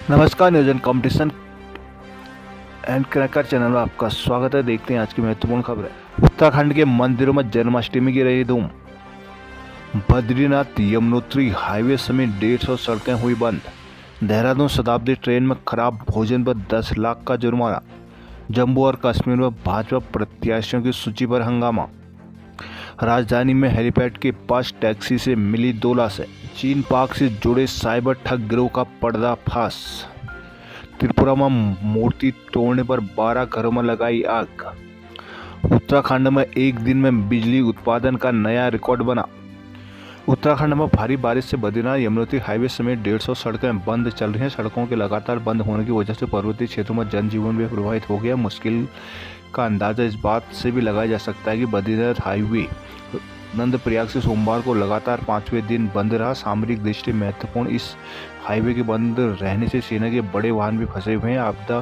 नमस्कार, नियोजन competition and cracker channel में आपका स्वागत है। देखते हैं आज की महत्वपूर्ण खबरें। उत्तराखंड के मंदिरों में जन्माष्टमी की रही धूम। बद्रीनाथ यमुनोत्री हाईवे समेत 150 सड़कें हुई बंद। देहरादून शताब्दी ट्रेन में खराब भोजन पर 10 लाख का जुर्माना। जम्मू और कश्मीर में भाजपा प्रत्याशियों की सूची पर हंगामा। राजधानी में हेलीपैड के पास टैक्सी से मिली 2 लाशें। चीन पाक से जुड़े साइबर ठग गिरोह का पर्दाफाश। त्रिपुरा में मूर्ति तोड़ने पर 12 घरों में लगाई आग। उत्तराखंड में एक दिन में बिजली उत्पादन का नया रिकॉर्ड बना। उत्तराखंड में भारी बारिश से बद्रीनाथ यमुनोत्री हाईवे समेत 150 सड़कें बंद चल रही हैं। सड़कों के लगातार बंद होने की वजह से पर्वतीय क्षेत्रों में जनजीवन भी प्रभावित हो गया। मुश्किल का अंदाजा इस बात से भी लगाया जा सकता है कि बद्रीनाथ हाईवे नंदप्रयाग से सोमवार को लगातार 5वें दिन बंद रहा। सामरिक दृष्टि महत्वपूर्ण इस हाईवे के बंद रहने से सेना के बड़े वाहन भी फंसे हुए हैं। आपदा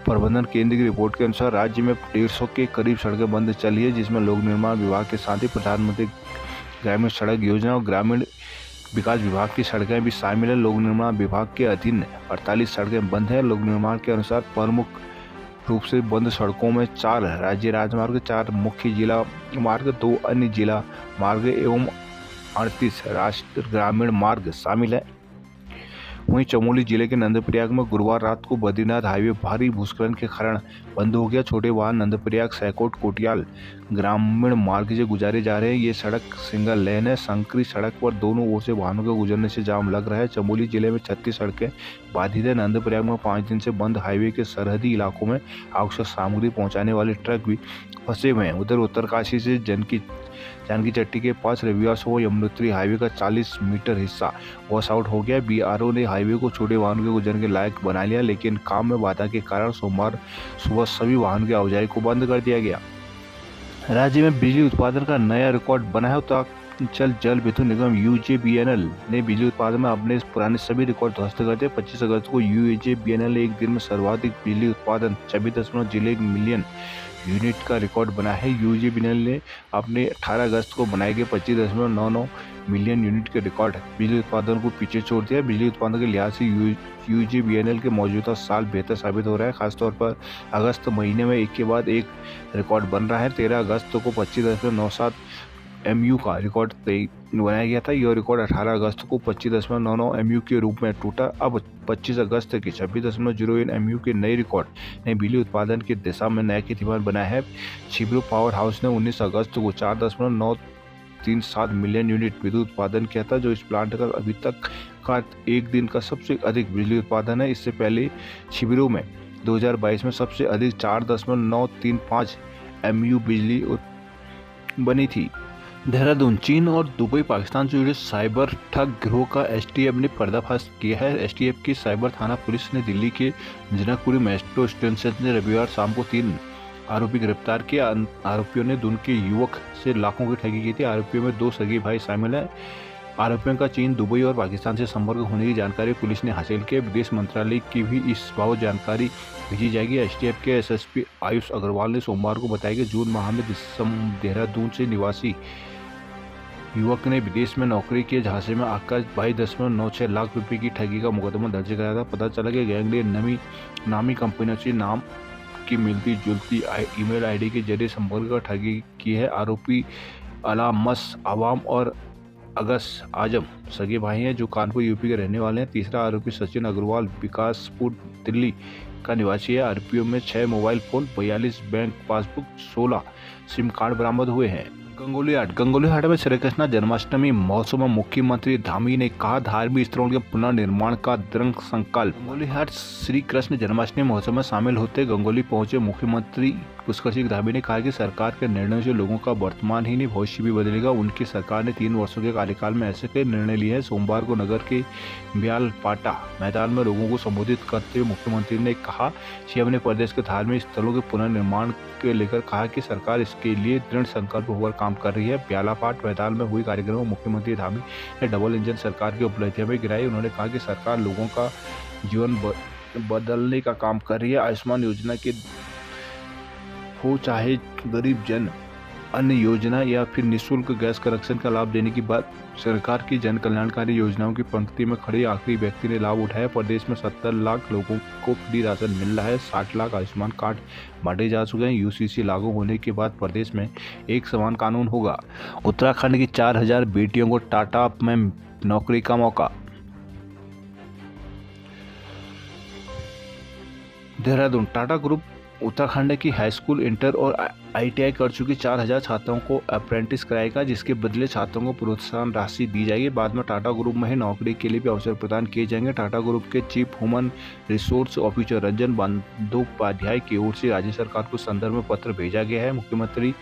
प्रबंधन केंद्र की रिपोर्ट के अनुसार राज्य में 150 के करीब सड़कें बंद चली है, जिसमें लोक निर्माण विभाग के साथ ही प्रधानमंत्री ग्रामीण सड़क योजना और ग्रामीण विकास विभाग की सड़कें भी शामिल है। लोक निर्माण विभाग के अधीन 48 सड़कें बंद हैं। लोक निर्माण के अनुसार प्रमुख रूप से बंद सड़कों में 4 राज्य राजमार्ग, 4 मुख्य जिला मार्ग, 2 अन्य जिला मार्ग एवं 38 राष्ट्रीय ग्रामीण मार्ग शामिल है। वहीं चमोली जिले के नंदप्रयाग में गुरुवार रात को बद्रीनाथ हाईवे भारी भूस्खलन के कारण बंद हो गया। छोटे वाहन नंदप्रयाग सैकोट कोटियाल ग्रामीण मार्ग से गुजारे जा रहे हैं। ये सड़क सिंगल लेन है। संकरी सड़क पर दोनों ओर से वाहनों के गुजरने से जाम लग रहा है। चमोली जिले में 36 सड़कें बाधित है। नंदप्रयाग में 5 दिन से बंद हाईवे के सरहदी इलाकों में आवश्यक सामग्री पहुंचाने वाले ट्रक भी फंसे हुए हैं। उधर उत्तरकाशी से जानकी चट्टी के पास रविवार सुबह यमुनोत्री हाईवे का 40 मीटर हिस्सा वॉश आउट हो गया। बीआरओ ने हाईवे को छोटे वाहनों के गुजरने के लायक बना लिया, लेकिन काम में बाधा के कारण सोमवार सुबह सभी वाहनों की आवाजाही को बंद कर दिया गया। राज्य में बिजली उत्पादन का नया रिकॉर्ड बना है। उत्तरांचल जल विद्युत निगम यूजेबीएनएल ने बिजली उत्पादन में अपने पुराने सभी रिकॉर्ड ध्वस्त कर दिए। 25 अगस्त को यूजेबीएनएल ने एक दिन में सर्वाधिक बिजली उत्पादन 26.01 मिलियन यूनिट का रिकॉर्ड बना है। यूजेबीएनएल ने अपने 18 अगस्त को बनाए गए 25.99 मिलियन यूनिट के रिकॉर्ड बिजली उत्पादन को पीछे छोड़ दिया। बिजली उत्पादन के लिहाज से यूजेबीएनएल के मौजूदा साल बेहतर साबित हो रहा है। खासतौर पर अगस्त महीने में एक के बाद एक रिकॉर्ड बन रहा है। 13 अगस्त को 25.97 MU का रिकॉर्ड बनाया गया था। यह रिकॉर्ड 18 अगस्त को 25.99 MU के रूप में टूटा। अब 25 अगस्त के 26.01 MU के नए रिकॉर्ड ने बिजली उत्पादन की दिशा में नया कीर्तिमान बनाया है। छिब्रू पावर हाउस ने 19 अगस्त को 4.937 मिलियन यूनिट विद्युत उत्पादन किया था, जो इस प्लांट का अभी तक का एक दिन का सबसे अधिक बिजली उत्पादन है। इससे पहले छिब्रू में 2022 में सबसे अधिक 4.935 MU बिजली बनी थी। देहरादून चीन और दुबई पाकिस्तान से जुड़े साइबर ठग गिरोह का एसटीएफ ने पर्दाफाश किया है। एसटीएफ की साइबर थाना पुलिस ने दिल्ली के जनकपुरी मेट्रो स्टेशन से रविवार शाम को 3 आरोपी गिरफ्तार किया। आरोपियों ने दून के युवक से लाखों की ठगी की थी। आरोपियों में 2 सगे भाई शामिल हैं। आरोपियों का चीन, दुबई और पाकिस्तान से संपर्क होने की जानकारी पुलिस ने हासिल की। विदेश मंत्रालय की भी इस बाबत जानकारी भेजी जाएगी। एसटीएफ के एसएसपी आयुष अग्रवाल ने सोमवार को बताया कि जून माह में देहरादून से निवासी युवक ने विदेश में नौकरी के झांसे में आकर 22.96 लाख रुपए की ठगी का मुकदमा दर्ज कराया था। पता चला कि गैंग ने नामी कंपनियों से नाम की मिलती जुलती ईमेल आईडी के जरिए संपर्क कर ठगी की है। आरोपी अलामस आवाम और अगस आजम सगे भाई हैं, जो कानपुर यूपी के रहने वाले हैं। तीसरा आरोपी सचिन अग्रवाल विकासपुर दिल्ली का निवासी है। आरोपियों में 6 mobile phone, 42 bank passbook, 16 SIM card बरामद हुए हैं। गंगोली हाट में श्री कृष्ण जन्माष्टमी महोत्सव में मुख्यमंत्री धामी ने कहा, धार्मिक स्थलों के पुनर्निर्माण का दृढ़ संकल्प। गंगोली हाट श्री कृष्ण जन्माष्टमी महोत्सव में शामिल होते गंगोली पहुंचे मुख्यमंत्री पुष्कर सिंह धामी ने कहा कि सरकार के निर्णयों से लोगों का वर्तमान ही नहीं भविष्य भी बदलेगा। उनकी सरकार ने 3 वर्षों के कार्यकाल में ऐसे कई निर्णय लिए हैं। सोमवार को नगर के ब्यालपाटा मैदान में लोगों को संबोधित करते हुए मुख्यमंत्री ने कहा कि हमने प्रदेश के धार्मिक स्थलों के पुनर्निर्माण के लेकर कहा कि सरकार इसके लिए दृढ़ संकल्प होकर काम कर रही है। ब्यालापाट मैदान में हुई कार्यक्रम में मुख्यमंत्री धामी ने डबल इंजन सरकार की उपलब्धियां भी गिराई। उन्होंने कहा कि सरकार लोगों का जीवन बदलने का काम कर रही है। आयुष्मान योजना के हो चाहे गरीब जन अन्य योजना या फिर निःशुल्क गैस कनेक्शन का लाभ देने की बात सरकार की जन कल्याणकारी योजनाओं की पंक्ति में खड़े आखिरी व्यक्ति ने लाभ उठाया। प्रदेश में 70 लाख लोगों को फ्री राशन मिल रहा है। 60 लाख आयुष्मान कार्ड बांटे जा चुके हैं। यूसीसी लागू होने के बाद प्रदेश में एक समान कानून होगा। उत्तराखंड की 4000 बेटियों को टाटा में नौकरी का मौका। देहरादून टाटा ग्रुप उत्तराखंड की हाई स्कूल, इंटर और आईटीआई कर चुकी 4000 छात्रों को अप्रेंटिस कराएगा, जिसके बदले छात्रों को प्रोत्साहन राशि दी जाएगी। बाद में टाटा ग्रुप में ही नौकरी के लिए भी अवसर प्रदान किए जाएंगे। टाटा ग्रुप के chief human resource officer Ranjan Bandyopadhyay की ओर से राज्य सरकार को संदर्भ में पत्र भेजा गया है। मुख्यमंत्री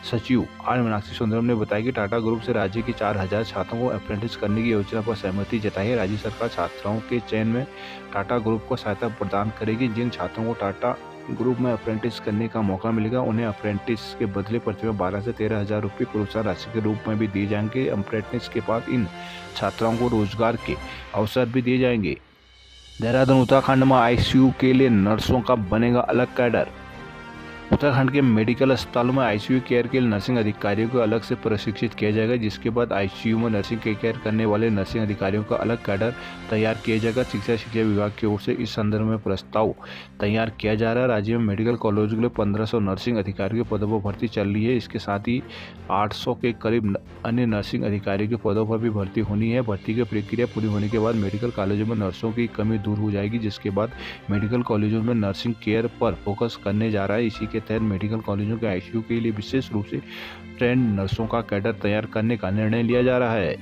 सचिव आर मीनाक्षी सुंदरम ने बताया कि टाटा ग्रुप से राज्य की 4000 छात्रों को अप्रेंटिस करने की योजना पर सहमति जताई है। राज्य सरकार छात्राओं के चयन में टाटा ग्रुप को सहायता प्रदान करेगी। जिन छात्रों को टाटा ग्रुप में अप्रेंटिस करने का मौका मिलेगा, उन्हें अप्रेंटिस के बदले प्रतिमाह 12 से 13 हजार रुपये प्रोत्साहन राशि के रूप में भी दिए जाएंगे। अप्रेंटिस के बाद इन छात्राओं को रोजगार के अवसर भी दिए जाएंगे। देहरादून उत्तराखंड में आईसीयू के लिए नर्सों का बनेगा अलग कैडर। उत्तराखंड के मेडिकल अस्पतालों में आईसीयू केयर के लिए नर्सिंग अधिकारियों को अलग से प्रशिक्षित किया जाएगा, जिसके बाद आईसीयू में नर्सिंग केयर करने वाले नर्सिंग अधिकारियों का अलग कैडर तैयार किया जाएगा। शिक्षा विभाग की ओर से इस संदर्भ में प्रस्ताव तैयार किया जा रहा है। राज्य में मेडिकल कॉलेजों के लिए 1500 नर्सिंग अधिकारियों के पदों पर भर्ती चल रही है। इसके साथ ही 800 के करीब अन्य नर्सिंग अधिकारियों के पदों पर भी भर्ती होनी है। भर्ती की प्रक्रिया पूरी होने के बाद मेडिकल कॉलेजों में नर्सों की कमी दूर हो जाएगी, जिसके बाद मेडिकल कॉलेजों में नर्सिंग केयर पर फोकस करने जा रहा है। इसी के तहत मेडिकल कॉलेजों के आईसीयू के लिए विशेष रूप से ट्रेंड नर्सों का कैडर तैयार करने का निर्णय लिया जा रहा है।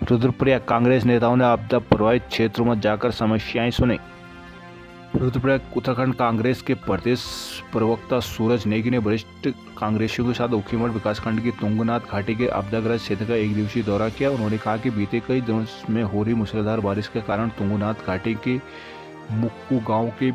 रुद्रप्रयाग कांग्रेस नेताओं ने आपदा प्रभावित क्षेत्रों में जाकर समस्याएं सुनी। रुद्रप्रयाग उत्तराखंड कांग्रेस के प्रदेश प्रवक्ता सूरज नेगी ने वरिष्ठ कांग्रेसियों के साथ ऊखीमठ विकासखंड की तुंगनाथ घाटी के आपदाग्रस्त क्षेत्र का एक दिवसीय दौरा किया। उन्होंने कहा कि बीते कई दिनों में हो रही मूसलाधार बारिश के कारण तुंगनाथ घाटी के मुक्कू गांव के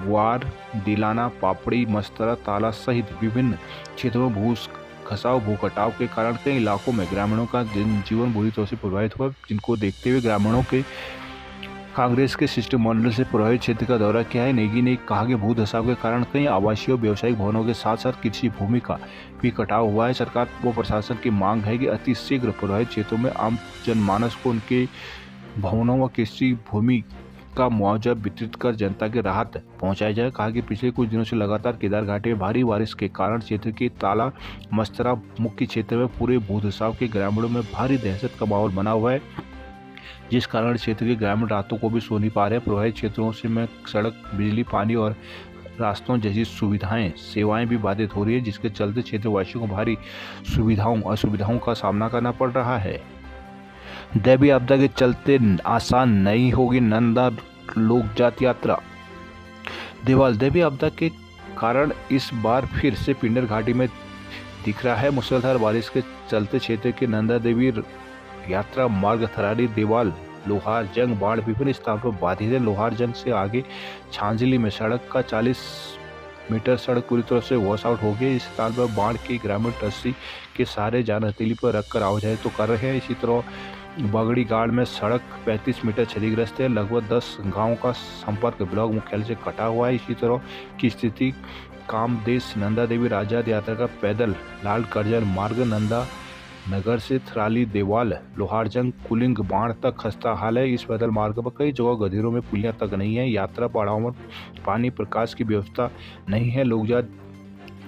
वार, दिलाना, पापड़ी, मस्तरा, ताला सहित विभिन्न क्षेत्रों में भूस्खलन, भूकटाव के कारण कई इलाकों में ग्रामीणों का जनजीवन बुरी तरह से प्रभावित हुआ, जिनको देखते हुए ग्रामीणों के कांग्रेस के शिष्टमंडल से प्रभावित क्षेत्र का दौरा किया है। नेगी ने कहा कि भूधसाव के कारण कई आवासीय और व्यावसायिक भवनों के साथ साथ कृषि भूमि का भी कटाव हुआ है। सरकार व प्रशासन की मांग है कि अति शीघ्र प्रभावित क्षेत्रों में आम जनमानस को उनके भवनों व कृषि भूमि का मुआवजा वितरित कर जनता की राहत पहुंचाई जाए। कहा कि पिछले कुछ दिनों से लगातार केदार घाटी में भारी बारिश के कारण क्षेत्र के ताला, मस्तरा मुख्य क्षेत्र में पूरे भूधसाव के ग्रामीणों में भारी दहशत का माहौल बना हुआ है, जिस कारण क्षेत्र के ग्रामीण रातों को भी सो नहीं पा रहे हैं। प्रभावित क्षेत्रों से में सड़क, बिजली, पानी और रास्तों जैसी सेवाएं भी बाधित हो रही है, जिसके चलते क्षेत्रवासियों को भारी असुविधाओं का सामना करना पड़ रहा है। दैवीय आपदा के चलते आसान नहीं होगी नंदा लोकजात यात्रा। दैवीय आपदा के कारण इस बार फिर से पिंडर घाटी में दिख रहा है। मूसलाधार बारिश के चलते क्षेत्र के नंदा देवी यात्रा मार्ग थराली, देवाल, लोहार जंग, बाढ़ विभिन्न स्थानों पर बाधित है। लोहार जंग से आगे छांजली में सड़क का 40 मीटर सड़क पूरी तरह से वॉश आउट हो गई। इस स्थान पर बाढ़ के ग्रामीण रस्सी के सहारे जान हथेली पर रखकर आवाजाही तो कर रहे हैं। इसी तरह बगड़ी गाड़ में सड़क 35 मीटर क्षतिग्रस्त है। लगभग 10 गांवों का संपर्क ब्लॉक मुख्यालय से कटा हुआ है। इसी तरह की स्थिति कामदेश नंदा देवी राजा यात्रा का पैदल लाल कर्जन मार्ग नंदा नगर से थराली, देवाल, लोहारजंग, कुलिंग, बाढ़ तक खस्ता हाल है। इस पैदल मार्ग पर कई जगह गधीरों में पुलियां तक नहीं है। यात्रा पड़ाव में पानी, प्रकाश की व्यवस्था नहीं है। लोग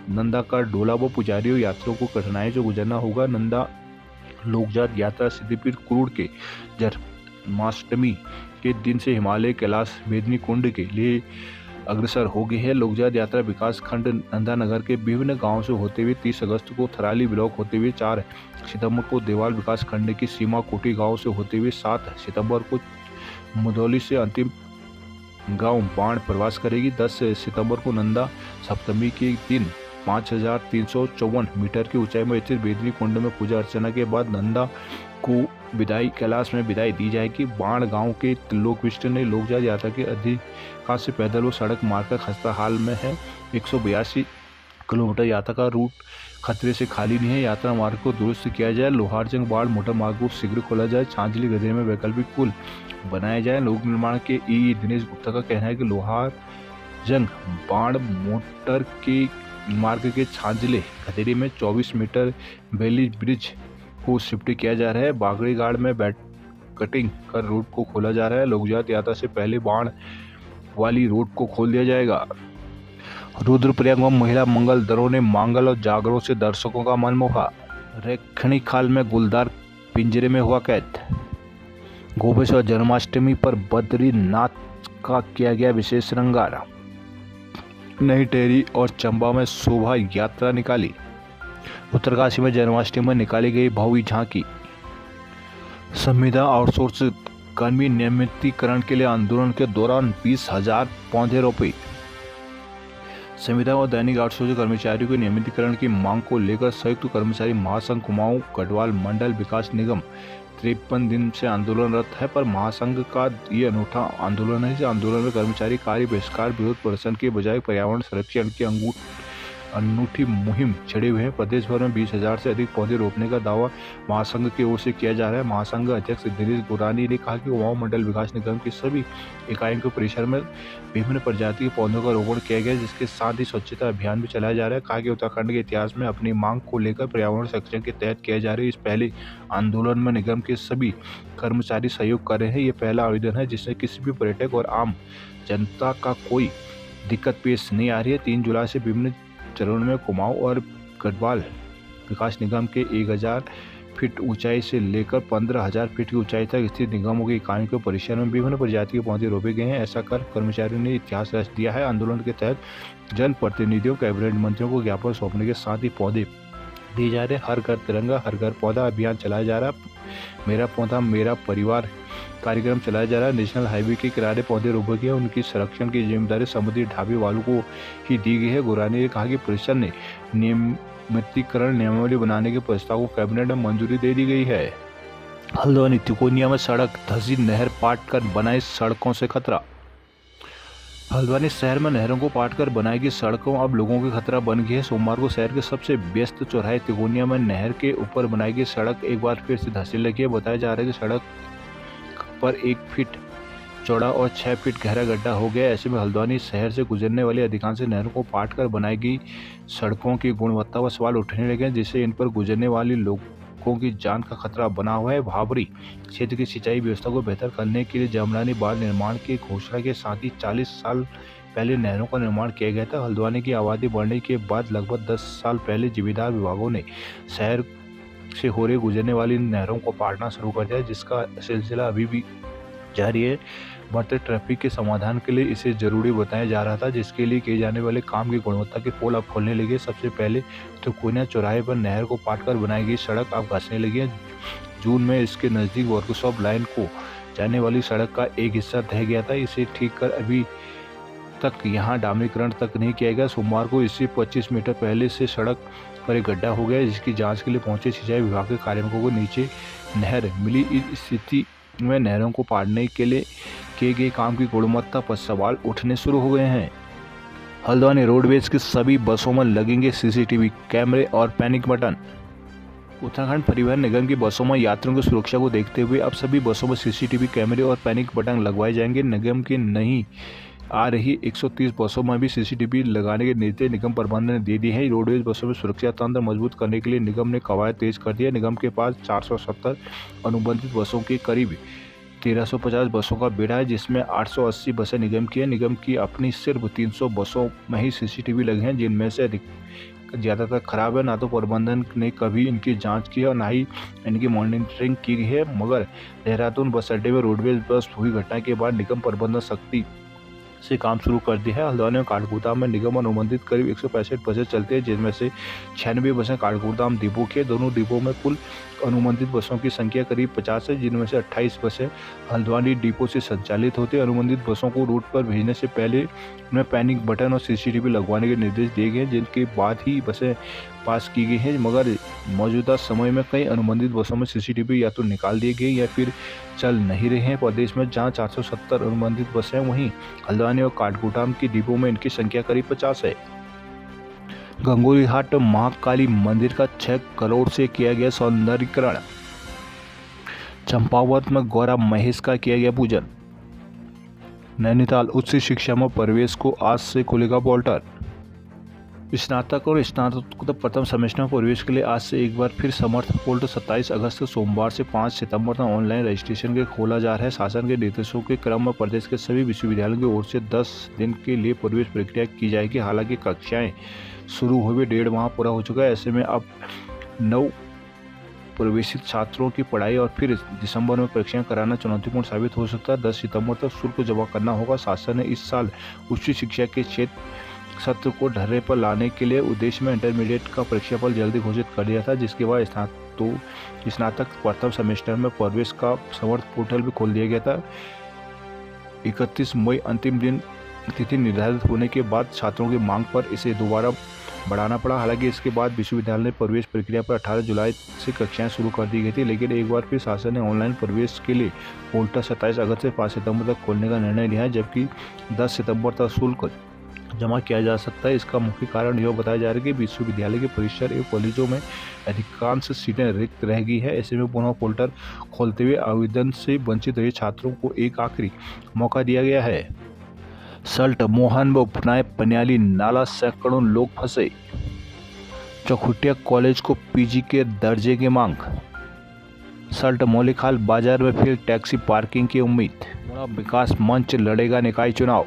नंदा का डोला व पुजारियों यात्रियों को कठिनाई जो गुजरना होगा। नंदा लोकजात यात्रा सिद्धिपीठ कुरूड़ के जन्माष्टमी के दिन से हिमालय कैलाश मेदिनी कुंड के लिए अग्रसर हो गई है। लोकजात यात्रा विकास खंड नंदा नगर के विभिन्न गांवों से होते हुए 30 अगस्त को थराली ब्लॉक होते हुए 4 सितंबर को देवाल विकास खंड की सीमा कोटी गांव से होते हुए 7 सितंबर को मुदौली से अंतिम गांव बाण प्रवास करेगी। 10 सितंबर को नंदा सप्तमी के दिन 5354 मीटर की ऊंचाई में स्थित बेदनी कुंड में पूजा अर्चना के बाद नंदा को विदाई कैलाश में विदाई दी जाएगी। बाण गांव के त्रिलोकविष्ट ने लोकजात यात्रा के अधिकांश से पैदल व सड़क मार्ग का खस्ता हाल में है। 182 किलोमीटर यात्रा का रूट खतरे से खाली नहीं है। यात्रा मार्ग को दुरुस्त किया जाए। लोहारजंग बाढ़ मोटर मार्ग को शीघ्र खोला जाए। छांजली गधेरे में वैकल्पिक पुल बनाया जाए। लोक निर्माण के ई दिनेश गुप्ता का कहना है कि लोहारजंग बाढ़ मोटर के मार्ग के छांजले गधेरे में 24 मीटर बेली ब्रिज को शिफ्ट किया जा रहा है। बागड़ी घाट में बैट कटिंग कर रोड को खोला जा रहा है। लोकजात यात्रा से पहले बाण वाली रोड को खोल दिया जाएगा। रुद्रप्रयाग में महिला मंगल दलों ने मांगल और जागरों से दर्शकों का मन मोहा। रेखणी खाल में गुलदार पिंजरे में हुआ कैद। गोपेश्वर जन्माष्टमी पर बद्रीनाथ का किया गया विशेष श्रृंगार। नई टेहरी और चंबा में शोभा यात्रा निकाली। उत्तरकाशी में जन्माष्टमी में निकाली गई भव्य झांकी। संविदा आउटसोर्स कर्मी नियमितीकरण के लिए आंदोलन के दौरान 20,000 पौधे रोपे। संविदा और दैनिक आउटसोर्स कर्मचारियों के नियमितीकरण की मांग को लेकर संयुक्त कर्मचारी महासंघ कुमाऊं गढ़वाल मंडल विकास निगम 53 दिन से आंदोलनरत है। पर महासंघ का ये अनूठा आंदोलन है। इस आंदोलन में कर्मचारी कार्य बहिष्कार विरोध प्रदर्शन के बजाय पर्यावरण संरक्षण की अनूठी मुहिम छड़े हुए हैं। प्रदेश भर में 20,000 से अधिक पौधे रोपने का दावा महासंघ की ओर से किया जा रहा है। महासंघ अध्यक्ष दिनेश गुरानी ने कहा कि कुमाऊं मंडल विकास निगम की सभी इकाइयों के परिसर में विभिन्न प्रजाति के पौधों का रोपण किया गया, जिसके साथ ही स्वच्छता अभियान भी चलाया जा रहा है। कहा कि उत्तराखंड के इतिहास में अपनी मांग को लेकर पर्यावरण संरक्षण के तहत किया जा रहे इस पहले आंदोलन में निगम के सभी कर्मचारी सहयोग कर रहे हैं। ये पहला आवेदन है जिससे किसी भी पर्यटक और आम जनता का कोई दिक्कत पेश नहीं आ रही है। 3 जुलाई से विभिन्न चरण में कुमाऊं और गढ़वाल विकास निगम के 1,000 फीट ऊंचाई से लेकर 15,000 फीट की ऊंचाई तक स्थित निगमों की इकाइयों के परिसर में विभिन्न प्रजाति के पौधे रोपे गए हैं। ऐसा कर कर्मचारियों ने इतिहास रच दिया है। आंदोलन के तहत जनप्रतिनिधियों कैबिनेट मंत्रियों को ज्ञापन सौंपने के साथ ही पौधे दिए जा रहे। हर घर तिरंगा हर घर पौधा अभियान चलाया जा रहा है। मेरा पौधा मेरा परिवार कार्यक्रम चलाया जा रहा है। नेशनल हाईवे के किनारे पौधे रोपे गए, उनकी संरक्षण की जिम्मेदारी समुद्री ढाबे वालों को ही दी गई है। गुरानी ने कहा कि परिषद ने नियमितीकरण नियमावली बनाने के प्रस्ताव को कैबिनेट में मंजूरी दे दी गई है। हल्द्वानी तिकोनिया में सड़क धसी, नहर पाट कर बनाई सड़कों से खतरा। हल्द्वानी शहर में नहरों को पाट कर बनाई गई सड़कों अब लोगों के खतरा बन गई है। सोमवार को शहर के सबसे व्यस्त चौराहे तिकोनिया में नहर के ऊपर बनाई गई सड़क एक बार फिर से धंसने लगी है। बताया जा रहा है कि सड़क पर 1 फीट चौड़ा और 6 फीट गहरा गड्ढा हो गया। ऐसे में हल्द्वानी शहर से गुजरने वाली अधिकांश नहरों को पाट कर बनाई गई सड़कों की गुणवत्ता पर सवाल उठने लगे हैं, जिससे इन पर गुजरने वाली लोगों की जान का खतरा बना हुआ है। भाबरी क्षेत्र की सिंचाई व्यवस्था को बेहतर करने के लिए जमरानी बांध निर्माण की घोषणा के साथ ही 40 साल पहले नहरों का निर्माण किया गया था। हल्द्वानी की आबादी बढ़ने के बाद लगभग 10 साल पहले जिम्मेदार विभागों ने शहर से हो रही गुजरने वाली नहरों को पाटना शुरू कर दिया, जिसका सिलसिला अभी भी जारी है। बढ़ते ट्रैफिक के समाधान के लिए इसे जरूरी बताया जा रहा था, जिसके लिए किए जाने वाले काम की गुणवत्ता के पोल अब खोलने लगे। सबसे पहले तो कोयना चौराहे पर नहर को पाटकर बनाई गई सड़क अब घसने लगी है। जून में इसके नज़दीक वर्कशॉप लाइन को जाने वाली सड़क का एक हिस्सा ढह गया था। इसे ठीक कर अभी तक यहाँ डामरीकरण तक नहीं किया गया। सोमवार को इससे 25 मीटर पहले से सड़क पर एक गड्ढा हो गया, जिसकी जांच के लिए पहुंचे सिंचाई विभाग के कार्मिकों को नीचे नहर मिली। इस स्थिति में नहरों को पाटने के लिए किए गए काम की गुणवत्ता पर सवाल उठने शुरू हो गए हैं। हल्द्वानी रोडवेज की सभी बसों में लगेंगे सीसीटीवी कैमरे और पैनिक बटन। उत्तराखंड परिवहन निगम की बसों में यात्रियों की सुरक्षा को देखते हुए अब सभी बसों में सीसीटीवी कैमरे और पैनिक बटन लगवाए जाएंगे। निगम की नहीं आ रही 130 बसों में भी सीसीटीवी लगाने के निर्देश निगम प्रबंधन ने दे दिए हैं। रोडवेज बसों में सुरक्षा तंत्र मजबूत करने के लिए निगम ने कवायद तेज कर दिया। निगम के पास 470 अनुबंधित बसों के करीब 1350 बसों का बेड़ा है, जिसमें 880 बसें निगम की है। निगम की अपनी सिर्फ 300 बसों में ही सीसीटीवी लगे हैं, जिनमें से ज़्यादातर खराब है। ना तो प्रबंधन ने कभी इनकी जांच की और ना ही इनकी मॉनिटरिंग की है। मगर देहरादून बस अड्डे में रोडवेज बस हुई घटना के बाद निगम प्रबंधन सख्ती से काम शुरू कर दिया है। हल्द्वानी और काठगोदाम में निगम अनुबंधित करीब 165 बसें चलती है, जिनमें से 96 बसें काठगोदाम डिपो के। दोनों डिपो में कुल अनुबंधित बसों की संख्या करीब 50 है, जिनमें से 28 बसें हल्द्वानी डिपो से संचालित होती है। अनुबंधित बसों को रूट पर भेजने से पहले उनमें पैनिक बटन और सीसीटीवी लगवाने के निर्देश दिए गए, जिनके बाद ही बसें पास की गई हैं। मगर मौजूदा समय में कई अनुबंधित बसों में सीसीटीवी या तो निकाल दिए गए या फिर चल नहीं रहे हैं। प्रदेश में जहां 470 अनुबंधित बसें, वहीं हल्द्वानी और काठगोदाम की डिपो में इनकी संख्या करीब 50 है। गंगोलीघाट महाकाली मंदिर का 6 करोड़ से किया गया सौंदर्यीकरण। चंपावत में गौरा महेश का किया गया पूजन। नैनीताल उच्च शिक्षा में प्रवेश को आज से खुलेगा पोर्टल। स्नातक और स्नातकोत्तर प्रथम सेमेस्टर में प्रवेश के लिए आज से एक बार फिर समर्थ पोर्टल 27 अगस्त सोमवार से 5 सितंबर तक ऑनलाइन रजिस्ट्रेशन के खोला जा रहा है। शासन के निर्देशों के क्रम में प्रदेश के सभी विश्वविद्यालयों की ओर से 10 दिन के लिए प्रवेश प्रक्रिया की जाएगी। हालांकि कक्षाएं शुरू हुए 1.5 माह पूरा हो चुका है। ऐसे में अब नव प्रवेशित छात्रों की पढ़ाई और फिर दिसंबर में परीक्षाएं कराना चुनौतीपूर्ण साबित हो सकता है। 10 सितंबर तक शुल्क जमा करना होगा। शासन ने इस साल उच्च शिक्षा के क्षेत्र सत्र को ढर्रे पर लाने के लिए उद्देश्य में इंटरमीडिएट का परीक्षाफल जल्दी घोषित कर दिया था, जिसके बाद स्नातक प्रथम सेमेस्टर में प्रवेश का समर्थ पोर्टल भी खोल दिया गया था। 31 मई अंतिम दिन तिथि निर्धारित होने के बाद छात्रों की मांग पर इसे दोबारा बढ़ाना पड़ा। हालांकि इसके बाद विश्वविद्यालय ने प्रवेश प्रक्रिया पर 18 जुलाई से कक्षाएं शुरू कर दी गई थी, लेकिन एक बार फिर शासन ने ऑनलाइन प्रवेश के लिए पोर्टल 27 अगस्त से 5 सितंबर तक खोलने का निर्णय लिया है, जबकि 10 सितंबर तक शुल्क जमा किया जा सकता है। इसका मुख्य कारण यह बताया जा रहा है कि विश्वविद्यालय के परिसर एवं कॉलेजों में अधिकांश सीटें रिक्त रह गई है। ऐसे में पुनः पोर्टल खोलते हुए आवेदन से वंचित रहे छात्रों को एक आखिरी मौका दिया गया है। सल्ट मोहन व उपनाय पन्याली नाला सैकड़ों लोग फंसे। चौखुटिया कॉलेज को पीजी के दर्जे की मांग। सल्ट मौलिकहाल बाजार में फिर टैक्सी पार्किंग की उम्मीद। विकास मंच लड़ेगा निकाय चुनाव।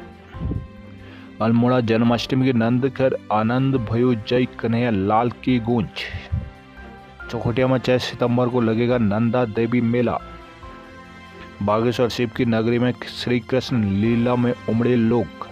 अल्मोड़ा जन्माष्टमी के नंदघर आनंद भयो जय कन्हैया लाल की गूंज। चौखुटिया में 6 सितंबर को लगेगा नंदा देवी मेला। बागेश्वर शिव की नगरी में श्री कृष्ण लीला में उमड़े लोग।